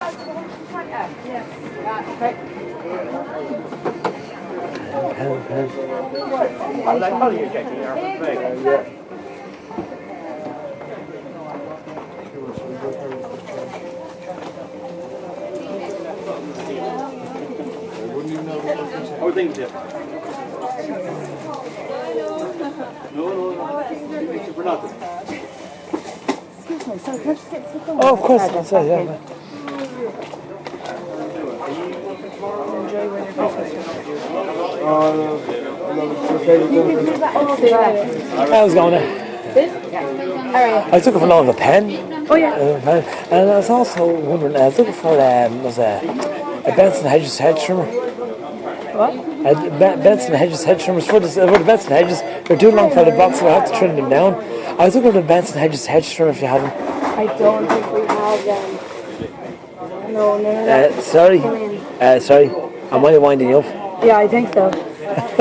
How things here? No. It's for nothing. Excuse me, so can I just get some Oh, of course, that's it, yeah. Enjoy when you're I was going there. I took it for long of a pen. Oh yeah. And I was also wondering, I was looking for was a Benson Hedges hedge trimmer. What? Benson Hedges hedge trimmers for the Benson Hedges. They're too long for the box, so I have to trim them down. I was looking for the Benson Hedges hedge trimmer if you have them. I don't think we have them. No. Sorry. Am I winding you up? Yeah, I think so.